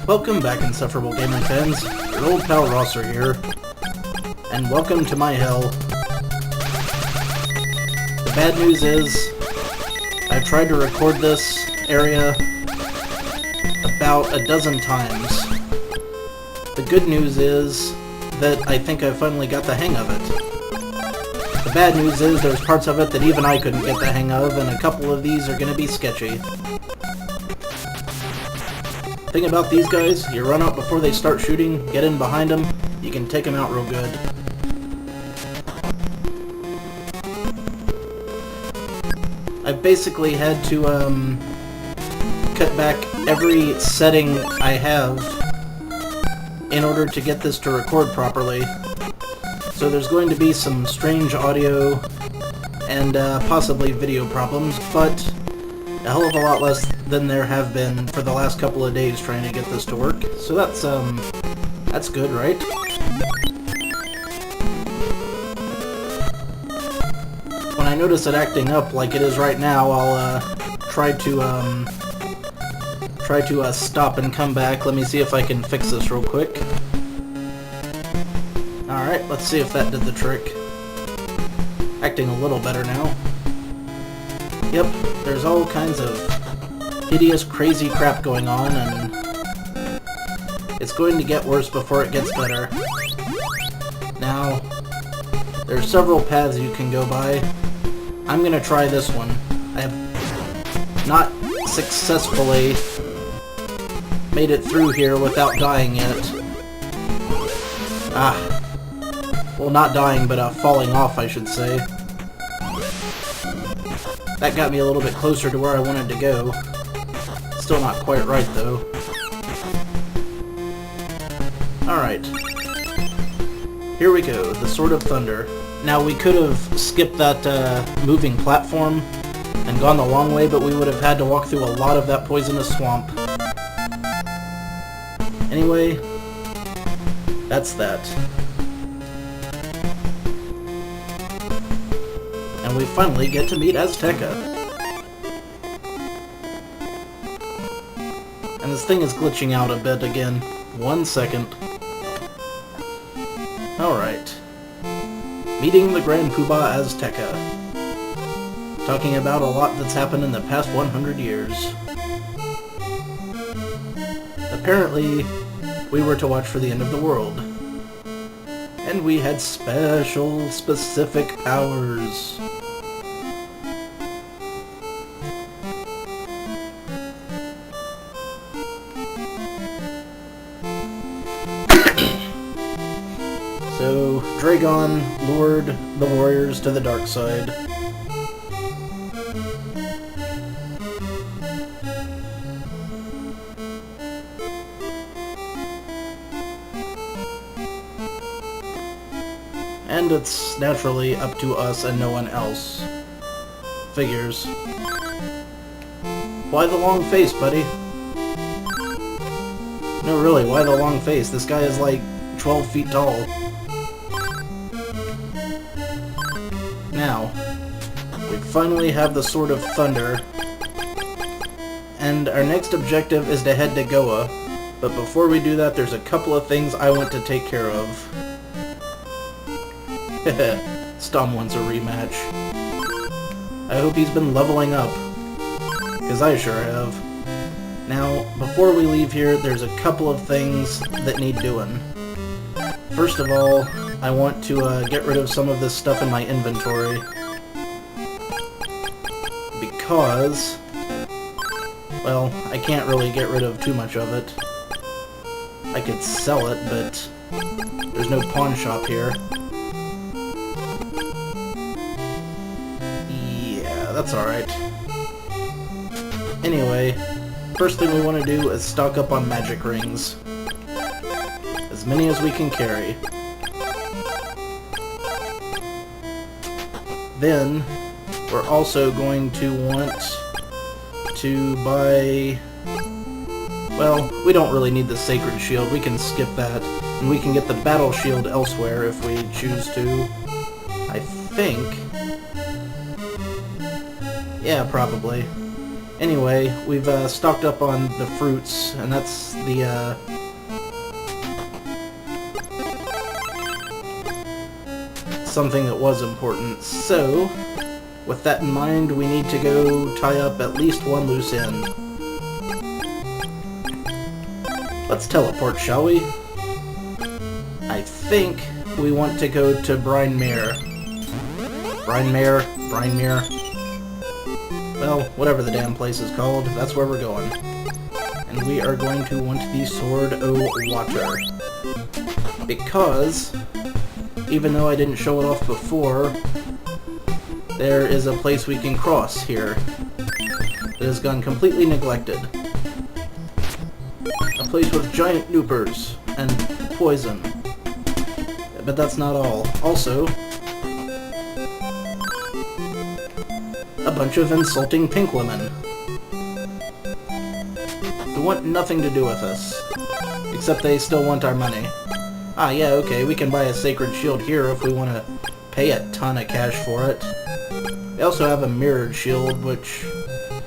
Welcome back, Insufferable gaming fans. Your old pal Rosser here, and welcome to my hell. The bad news is, I've tried to record this area about a dozen times. The good news is that I think I finally got the hang of it. The bad news is there's parts of it that even I couldn't get the hang of, and a couple of these are going to be sketchy. Thing about these guys, you run out before they start shooting, get in behind them, you can take them out real good. I've basically had to cut back every setting I have in order to get this to record properly. So there's going to be some strange audio and possibly video problems, but a hell of a lot less than there have been for the last couple of days trying to get this to work. So that's good, right? When I notice it acting up like it is right now, I'll try to stop and come back. Let me see if I can fix this real quick. Alright, let's see if that did the trick. Acting a little better now. Yep, there's all kinds of hideous, crazy crap going on, and it's going to get worse before it gets better. Now, there's several paths you can go by. I'm gonna try this one. I have not successfully made it through here without dying yet. Well, not dying, but falling off, I should say. That got me a little bit closer to where I wanted to go. Still not quite right, though. Alright. Here we go, the Sword of Thunder. Now, we could have skipped that moving platform and gone the long way, but we would have had to walk through a lot of that poisonous swamp. Anyway, that's that. And we finally get to meet Azteca. And this thing is glitching out a bit again. 1 second. Alright. Meeting the Grand Poobah Azteca. Talking about a lot that's happened in the past 100 years. Apparently, we were to watch for the end of the world. And we had special, specific powers. So, Dragon lured the warriors to the dark side. And it's naturally up to us and no one else. Figures. Why the long face, buddy? No, really, why the long face? This guy is like 12 feet tall. Now, we finally have the Sword of Thunder, and our next objective is to head to Goa, but before we do that, there's a couple of things I want to take care of. Stom wants a rematch. I hope he's been leveling up, because I sure have. Now, before we leave here, there's a couple of things that need doing. First of all, I want to get rid of some of this stuff in my inventory. Because, well, I can't really get rid of too much of it. I could sell it, but there's no pawn shop here. Yeah, that's alright. Anyway, first thing we want to do is stock up on magic rings. As many as we can carry. Then, we're also going to want to buy... Well, we don't really need the Sacred Shield, we can skip that. And we can get the Battle Shield elsewhere if we choose to. I think... Yeah, probably. Anyway, we've stocked up on the fruits, and that's the something that was important. So, with that in mind, we need to go tie up at least one loose end. Let's teleport, shall we? I think we want to go to Brine. Well, whatever the damn place is called, that's where we're going. And we are going to want the Sword o' Water. Because, even though I didn't show it off before, there is a place we can cross here that has gone completely neglected. A place with giant noopers and poison. But that's not all. Also, a bunch of insulting pink women who want nothing to do with us, except they still want our money. Ah, yeah, okay, we can buy a sacred shield here if we want to pay a ton of cash for it. They also have a mirrored shield, which,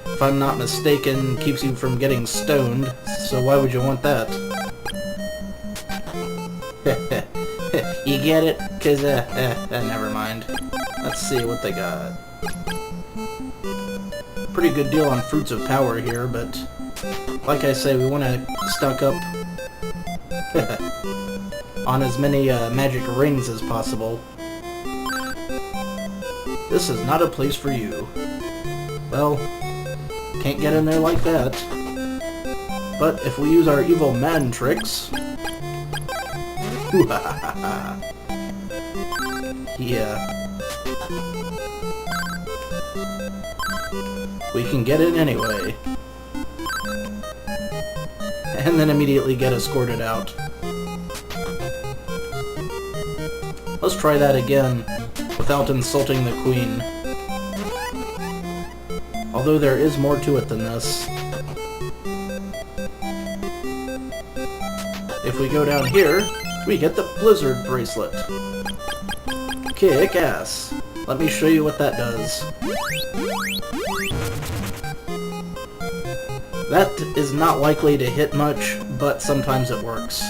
if I'm not mistaken, keeps you from getting stoned, so why would you want that? You get it? 'Cause, never mind. Let's see what they got. Pretty good deal on Fruits of Power here, but like I say, we want to stock up on as many magic rings as possible. This is not a place for you. Well, can't get in there like that. But if we use our evil man tricks... yeah. We can get in anyway. And then immediately get escorted out. Let's try that again, without insulting the queen. Although there is more to it than this. If we go down here, we get the Blizzard Bracelet. Kick ass. Let me show you what that does. That is not likely to hit much, but sometimes it works.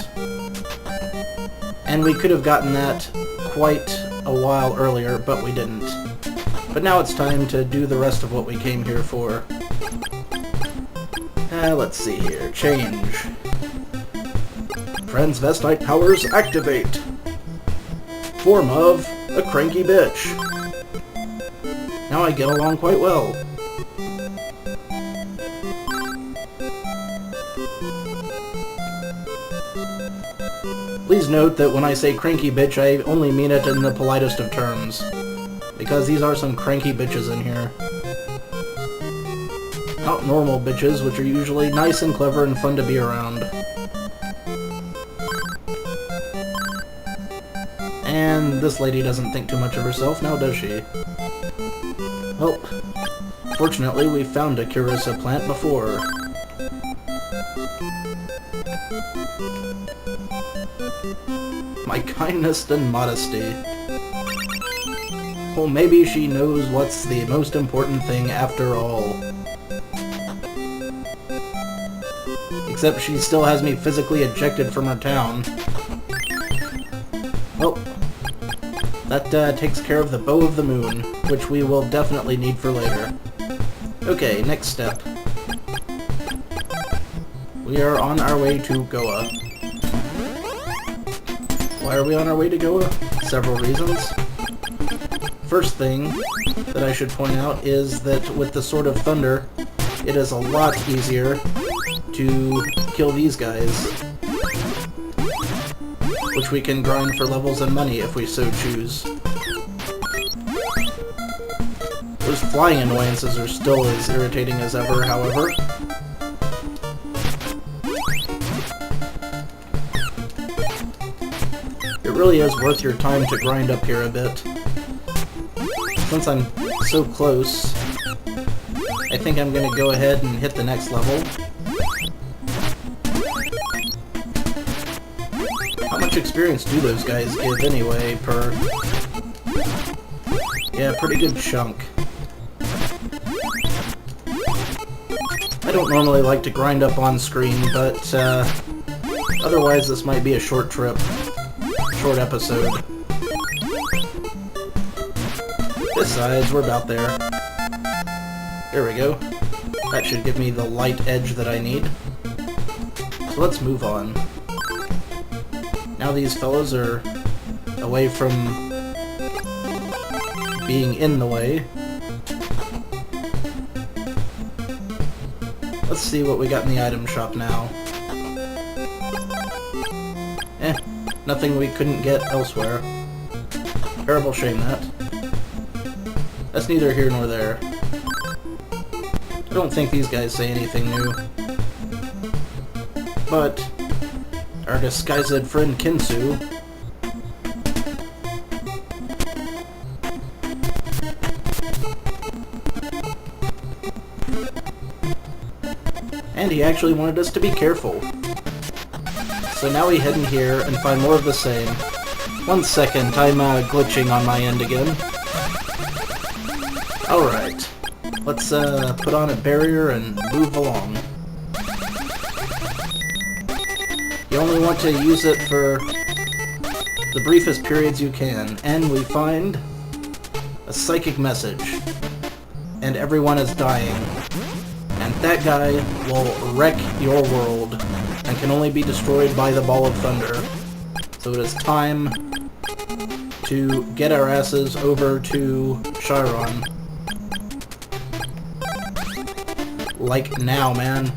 And we could have gotten that quite a while earlier, but we didn't. But now it's time to do the rest of what we came here for. Let's see here. Change. Transvestite powers activate. Form of a cranky bitch. Now I get along quite well. Please note that when I say cranky bitch, I only mean it in the politest of terms. Because these are some cranky bitches in here. Not normal bitches, which are usually nice and clever and fun to be around. And this lady doesn't think too much of herself, now does she? Well, fortunately we found a Crystalis plant before. My kindness and modesty. Well, maybe she knows what's the most important thing after all. Except she still has me physically ejected from her town. Well, that takes care of the Bow of the Moon, which we will definitely need for later. Okay, next step. We are on our way to Goa. Why are we on our way to Goa? Several reasons. First thing that I should point out is that with the Sword of Thunder, it is a lot easier to kill these guys, which we can grind for levels and money if we so choose. Those flying annoyances are still as irritating as ever, however. It really is worth your time to grind up here a bit. Since I'm so close, I think I'm gonna go ahead and hit the next level. How much experience do those guys give anyway per... Yeah, pretty good chunk. don't normally like to grind up on screen, but otherwise this might be a short trip. Short episode. Besides, we're about there. There we go. That should give me the light edge that I need. So let's move on. Now these fellows are away from being in the way. Let's see what we got in the item shop now. Nothing we couldn't get elsewhere. Terrible shame, that. That's neither here nor there. I don't think these guys say anything new. But our disguised friend Kinsu and he actually wanted us to be careful. So now we head in here and find more of the same. 1 second, I'm glitching on my end again. Alright, let's put on a barrier and move along. You only want to use it for the briefest periods you can, and we find a psychic message. And everyone is dying. And that guy will wreck your world, and can only be destroyed by the Ball of Thunder. So it is time to get our asses over to Chiron. Like now, man.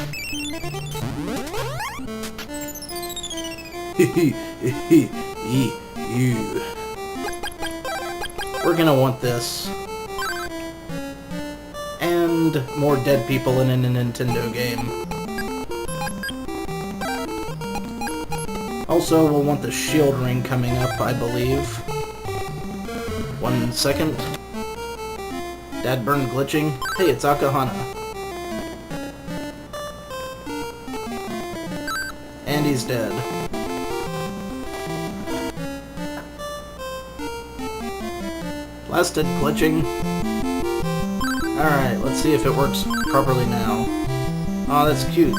You. We're gonna want this. And more dead people in a Nintendo game. Also, we'll want the shield ring coming up, I believe. 1 second. Dadburn glitching. Hey, it's Akahana. And he's dead. Blasted glitching. Alright, let's see if it works properly now. Aw, that's cute.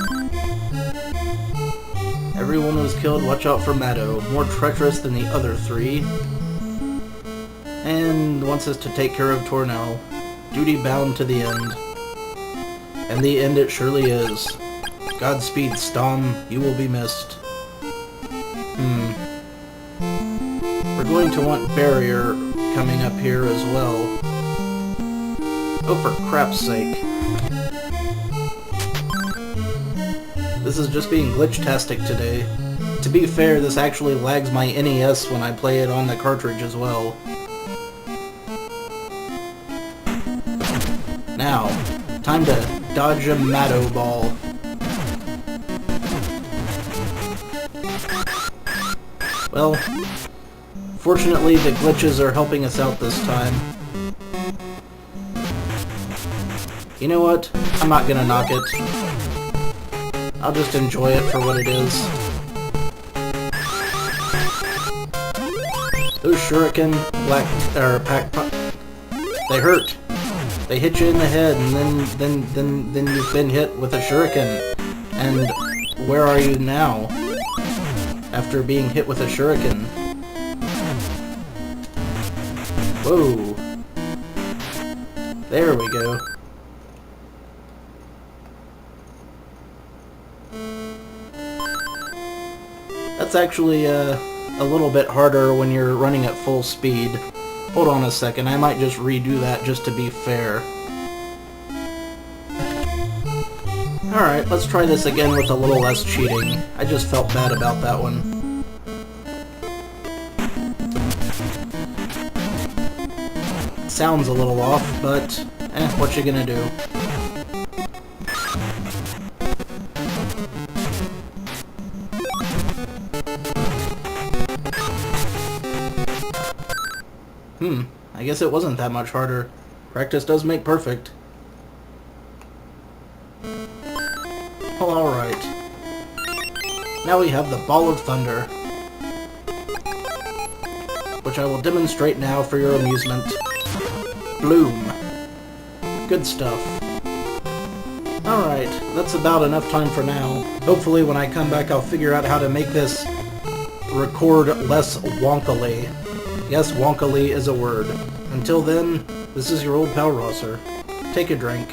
Everyone was killed, watch out for Amato. More treacherous than the other 3. And wants us to take care of Tornell. Duty bound to the end. And the end it surely is. Godspeed, Stom. You will be missed. We're going to want Barrier coming up here as well. Oh, for crap's sake. This is just being glitch-tastic today. To be fair, this actually lags my NES when I play it on the cartridge as well. Now, time to dodge a Amato Ball. Well, fortunately the glitches are helping us out this time. You know what? I'm not gonna knock it. I'll just enjoy it for what it is. Those shuriken, they hurt. They hit you in the head, and then you've been hit with a shuriken. And where are you now? After being hit with a shuriken. Whoa. There we go. That's actually a little bit harder when you're running at full speed. Hold on a second, I might just redo that just to be fair. Alright, let's try this again with a little less cheating. I just felt bad about that one. Sounds a little off, but what you gonna do? I guess it wasn't that much harder. Practice does make perfect. Well, alright. Now we have the Ball of Thunder, which I will demonstrate now for your amusement. Bloom. Good stuff. Alright, that's about enough time for now. Hopefully when I come back I'll figure out how to make this record less wonkily. Yes, wonkily is a word. Until then, this is your old pal Rosser. Take a drink.